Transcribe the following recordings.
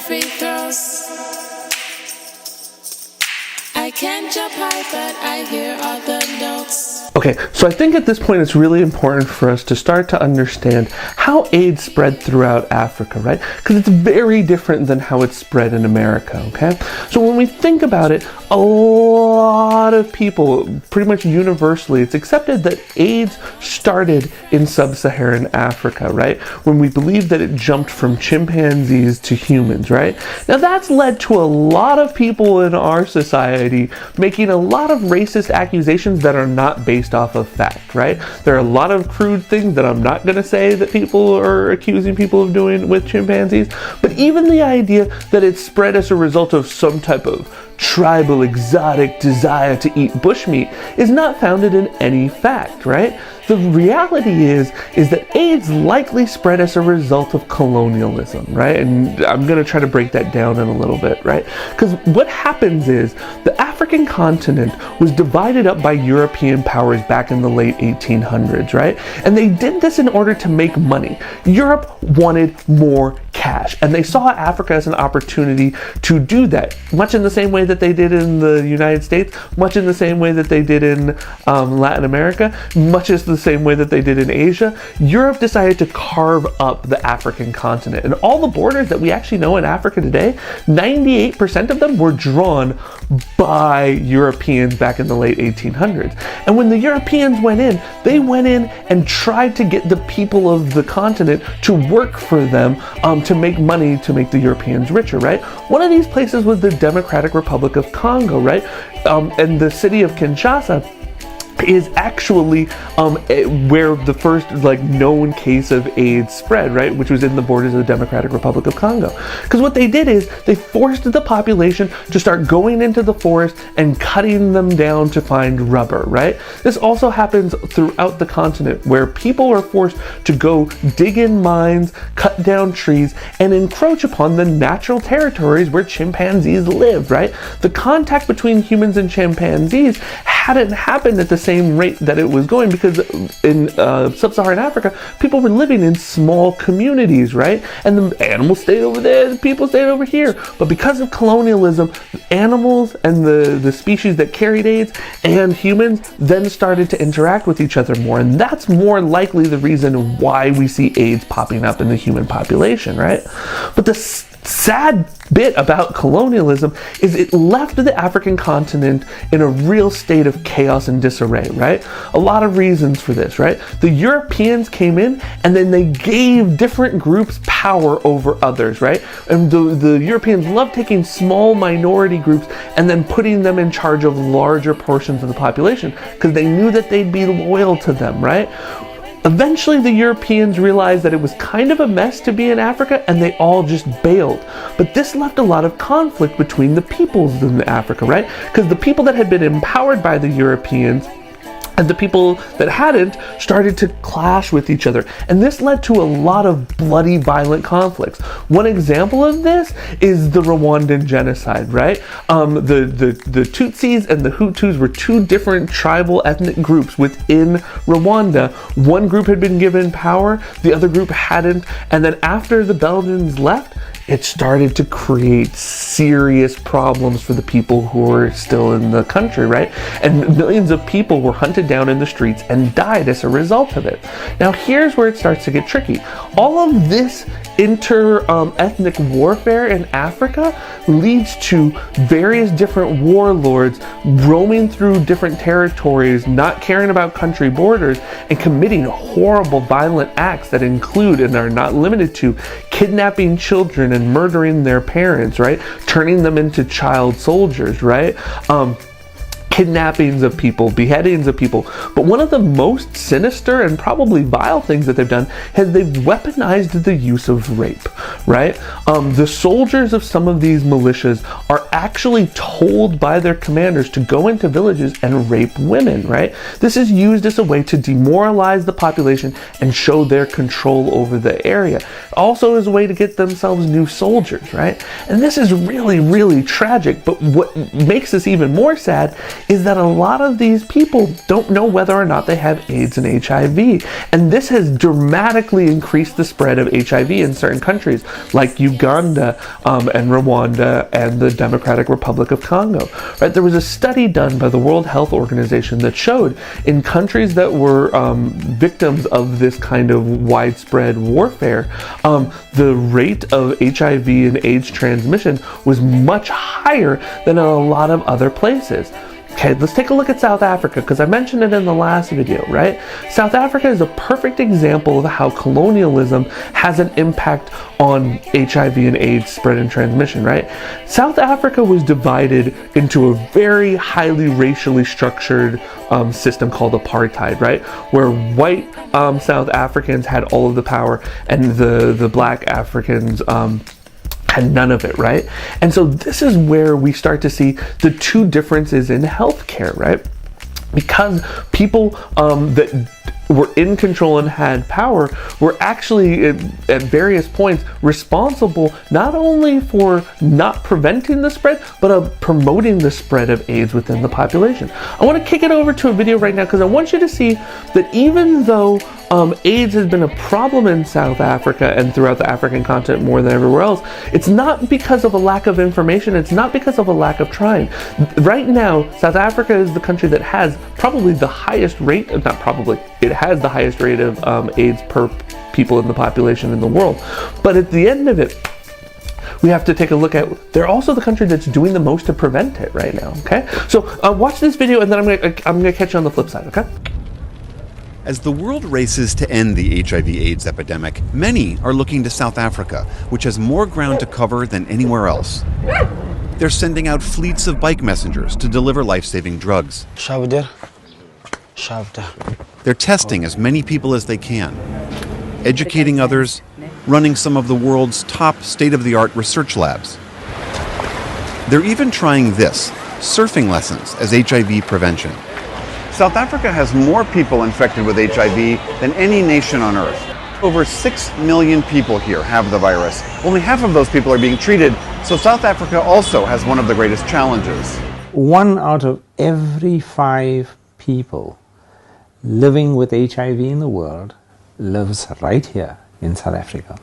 free throws. I can't jump high, but I hear all the notes. Okay, so I think at this point it's really important for us to start to understand how AIDS spread throughout Africa, right? Because it's very different than how it's spread in America, okay? So when we think about it, a lot of people, pretty much universally, it's accepted that AIDS started in sub-Saharan Africa, right? When we believe that it jumped from chimpanzees to humans, right? Now that's led to a lot of people in our society making a lot of racist accusations that are not based off of fact, right? There are a lot of crude things that I'm not going to say that people are accusing people of doing with chimpanzees, but even the idea that it spread as a result of some type of tribal exotic desire to eat bushmeat is not founded in any fact, right? The reality is that AIDS likely spread as a result of colonialism, right? And I'm going to try to break that down in a little bit, right? Because what happens is the African continent was divided up by European powers back in the late 1800s, right? And they did this in order to make money. Europe wanted more cash, and they saw Africa as an opportunity to do that, much in the same way that they did in the United States, much in the same way that they did in Latin America, much as the same way that they did in Asia. Europe decided to carve up the African continent, and all the borders that we actually know in Africa today, 98% of them were drawn by Europeans back in the late 1800s. And when the Europeans went in, they went in and tried to get the people of the continent to work for them, to make money, to make the Europeans richer, right? One of these places was the Democratic Republic of Congo, right? And the city of Kinshasa is actually where the first known case of AIDS spread, right, which was in the borders of the Democratic Republic of Congo. Because what they did is they forced the population to start going into the forest and cutting them down to find rubber, right? This also happens throughout the continent, where people are forced to go dig in mines, cut down trees, and encroach upon the natural territories where chimpanzees live, right? The contact between humans and chimpanzees hadn't happened at the same rate that it was going, because in sub-Saharan Africa, people were living in small communities, right? And the animals stayed over there, the people stayed over here. But because of colonialism, animals and the species that carried AIDS and humans then started to interact with each other more. And that's more likely the reason why we see AIDS popping up in the human population, right? But the sad bit about colonialism is it left the African continent in a real state of chaos and disarray, right? A lot of reasons for this, right? The Europeans came in and then they gave different groups power over others, right? And the Europeans loved taking small minority groups and then putting them in charge of larger portions of the population because they knew that they'd be loyal to them, right? Eventually, the Europeans realized that it was kind of a mess to be in Africa, and they all just bailed. But this left a lot of conflict between the peoples in Africa, right? Because the people that had been empowered by the Europeans and the people that hadn't started to clash with each other. And this led to a lot of bloody, violent conflicts. One example of this is the Rwandan genocide, right? The Tutsis and the Hutus were two different tribal ethnic groups within Rwanda. One group had been given power, the other group hadn't. And then after the Belgians left, it started to create serious problems for the people who were still in the country, right? And millions of people were hunted down in the streets and died as a result of it. Now here's where it starts to get tricky. All of this ethnic warfare in Africa leads to various different warlords roaming through different territories, not caring about country borders, and committing horrible violent acts that include and are not limited to kidnapping children and murdering their parents, right? Turning them into child soldiers, right? Kidnappings of people, beheadings of people. But one of the most sinister and probably vile things that they've done is they've weaponized the use of rape, right? The soldiers of some of these militias are actually told by their commanders to go into villages and rape women, right? This is used as a way to demoralize the population and show their control over the area. Also as a way to get themselves new soldiers, right? And this is really, really tragic, but what makes this even more sad is that a lot of these people don't know whether or not they have AIDS and HIV. And this has dramatically increased the spread of HIV in certain countries like Uganda and Rwanda and the Democratic Republic of Congo. Right? There was a study done by the World Health Organization that showed in countries that were victims of this kind of widespread warfare, the rate of HIV and AIDS transmission was much higher than in a lot of other places. Okay, let's take a look at South Africa, because I mentioned it in the last video, right? South Africa is a perfect example of how colonialism has an impact on HIV and AIDS spread and transmission, right? South Africa was divided into a very highly racially structured system called apartheid, right? Where white South Africans had all of the power and the black Africans had none of it, right? And so this is where we start to see the two differences in healthcare, right? Because people that were in control and had power were actually at various points responsible not only for not preventing the spread, but of promoting the spread of AIDS within the population. I want to kick it over to a video right now because I want you to see that even though AIDS has been a problem in South Africa and throughout the African continent more than everywhere else, it's not because of a lack of information, it's not because of a lack of trying. Right now, South Africa is the country that has probably the highest rate, not probably, it has the highest rate of AIDS per people in the population in the world. But at the end of it, we have to take a look at, they're also the country that's doing the most to prevent it right now, okay? So watch this video and then I'm gonna catch you on the flip side, okay? As the world races to end the HIV/AIDS epidemic, many are looking to South Africa, which has more ground to cover than anywhere else. They're sending out fleets of bike messengers to deliver life-saving drugs. They're testing as many people as they can, educating others, running some of the world's top state-of-the-art research labs. They're even trying this, surfing lessons as HIV prevention. South Africa has more people infected with HIV than any nation on earth. Over 6 million people here have the virus. Only half of those people are being treated, so South Africa also has one of the greatest challenges. 1 out of every 5 people living with HIV in the world lives right here in South Africa.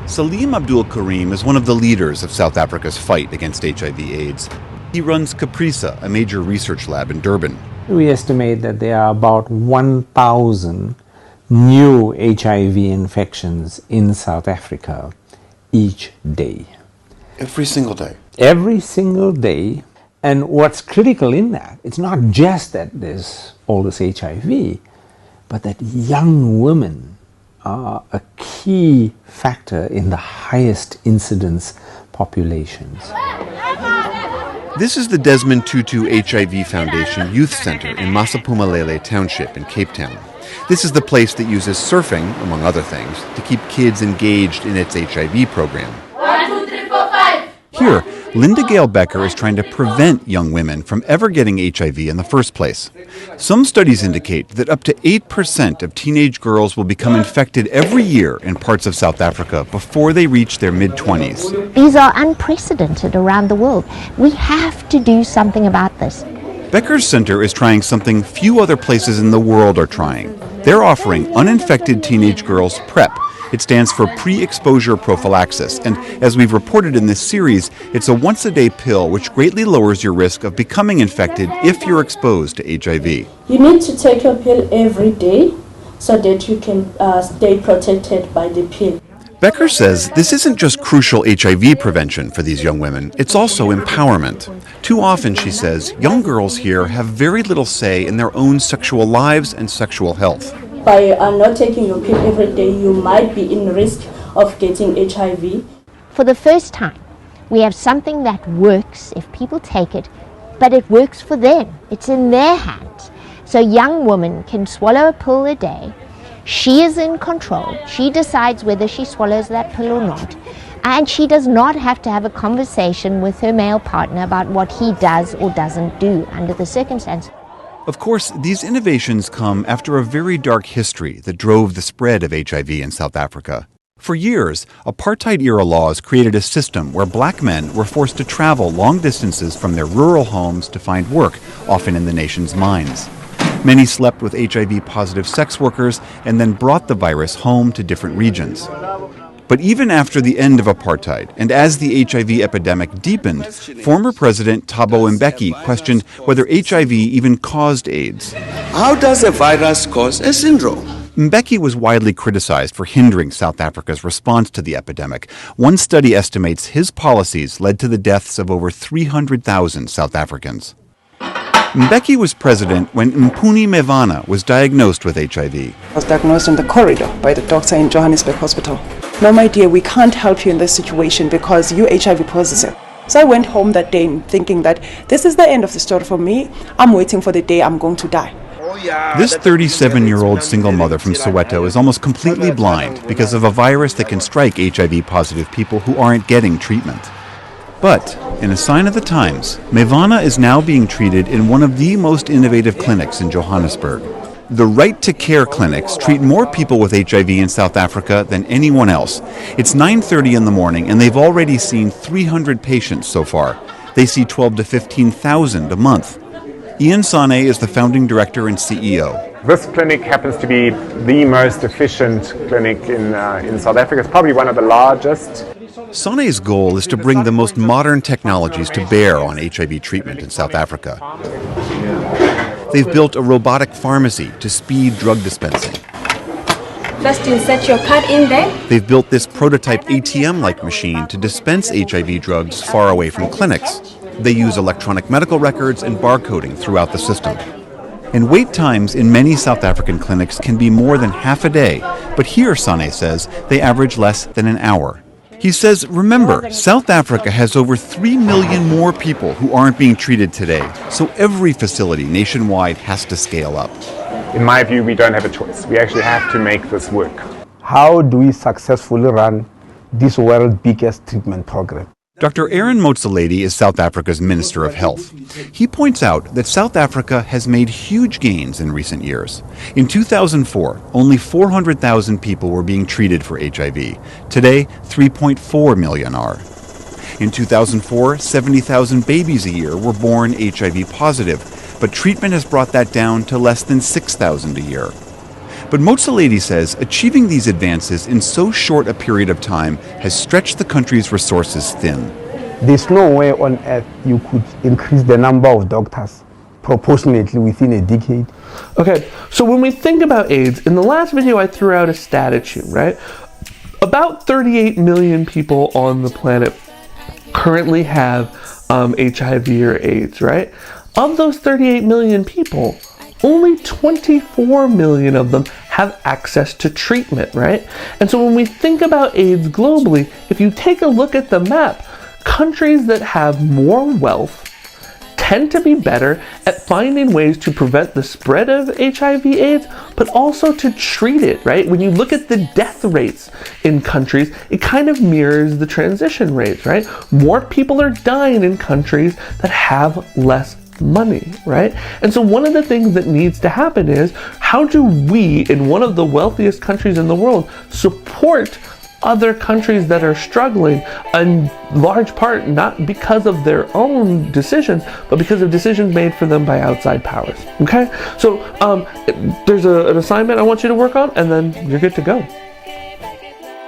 Salim Abdul Karim is one of the leaders of South Africa's fight against HIV/AIDS. He runs Caprisa, a major research lab in Durban. We estimate that there are about 1,000 new HIV infections in South Africa each day. Every single day? Every single day. And what's critical in that, it's not just that there's all this HIV, but that young women are a key factor in the highest incidence populations. This is the Desmond Tutu HIV Foundation Youth Center in Massapumalele Township in Cape Town. This is the place that uses surfing, among other things, to keep kids engaged in its HIV program. 1, 2, 3, 4, 5. Here, Linda Gale Becker is trying to prevent young women from ever getting HIV in the first place. Some studies indicate that up to 8% of teenage girls will become infected every year in parts of South Africa before they reach their mid-20s. These are unprecedented around the world. We have to do something about this. Becker's center is trying something few other places in the world are trying. They're offering uninfected teenage girls PrEP. It stands for pre-exposure prophylaxis, and as we've reported in this series, it's a once-a-day pill which greatly lowers your risk of becoming infected if you're exposed to HIV. You need to take your pill every day so that you can stay protected by the pill. Becker says this isn't just crucial HIV prevention for these young women, it's also empowerment. Too often, she says, young girls here have very little say in their own sexual lives and sexual health. By not taking your pill every day, you might be in risk of getting HIV. For the first time, we have something that works if people take it, but it works for them. It's in their hands. So young women can swallow a pill a day. She is in control. She decides whether she swallows that pill or not. And she does not have to have a conversation with her male partner about what he does or doesn't do under the circumstances. Of course, these innovations come after a very dark history that drove the spread of HIV in South Africa. For years, apartheid-era laws created a system where black men were forced to travel long distances from their rural homes to find work, often in the nation's mines. Many slept with HIV-positive sex workers and then brought the virus home to different regions. But even after the end of apartheid, and as the HIV epidemic deepened, former President Thabo Mbeki questioned whether HIV even caused AIDS. How does a virus cause a syndrome? Mbeki was widely criticized for hindering South Africa's response to the epidemic. One study estimates his policies led to the deaths of over 300,000 South Africans. Mbeki was president when Mpumi Mevana was diagnosed with HIV. I was diagnosed in the corridor by the doctor in Johannesburg Hospital. No, my dear, we can't help you in this situation because you're HIV positive. So I went home that day thinking that this is the end of the story for me. I'm waiting for the day I'm going to die. This 37-year-old single mother from Soweto is almost completely blind because of a virus that can strike HIV-positive people who aren't getting treatment. But, in a sign of the times, Mevana is now being treated in one of the most innovative clinics in Johannesburg. The Right to Care clinics treat more people with HIV in South Africa than anyone else. It's 9:30 in the morning and they've already seen 300 patients so far. They see 12 to 15,000 a month. Ian Sane is the founding director and CEO. This clinic happens to be the most efficient clinic in South Africa. It's probably one of the largest. Sane's goal is to bring the most modern technologies to bear on HIV treatment in South Africa. They've built a robotic pharmacy to speed drug dispensing. First insert your card in there. They've built this prototype ATM-like machine to dispense HIV drugs far away from clinics. They use electronic medical records and barcoding throughout the system. And wait times in many South African clinics can be more than half a day, but here, Sane says, they average less than an hour. He says, remember, South Africa has over 3 million more people who aren't being treated today, so every facility nationwide has to scale up. In my view, we don't have a choice. We actually have to make this work. How do we successfully run this world's biggest treatment program? Dr. Aaron Motsoaledi is South Africa's Minister of Health. He points out that South Africa has made huge gains in recent years. In 2004, only 400,000 people were being treated for HIV. Today, 3.4 million are. In 2004, 70,000 babies a year were born HIV positive, but treatment has brought that down to less than 6,000 a year. But Motsoaledi says achieving these advances in so short a period of time has stretched the country's resources thin. There's no way on earth you could increase the number of doctors proportionately within a decade. Okay, so when we think about AIDS, in the last video I threw out a stat at you, right? About 38 million people on the planet currently have HIV or AIDS, right? Of those 38 million people, only 24 million of them have access to treatment, right? And so when we think about AIDS globally, if you take a look at the map, countries that have more wealth tend to be better at finding ways to prevent the spread of HIV/AIDS, but also to treat it, right? When you look at the death rates in countries, it kind of mirrors the transition rates, right? More people are dying in countries that have less money, right? And so one of the things that needs to happen is, how do we, in one of the wealthiest countries in the world, support other countries that are struggling, in large part not because of their own decisions, but because of decisions made for them by outside powers, okay? So there's an assignment I want you to work on, and then you're good to go.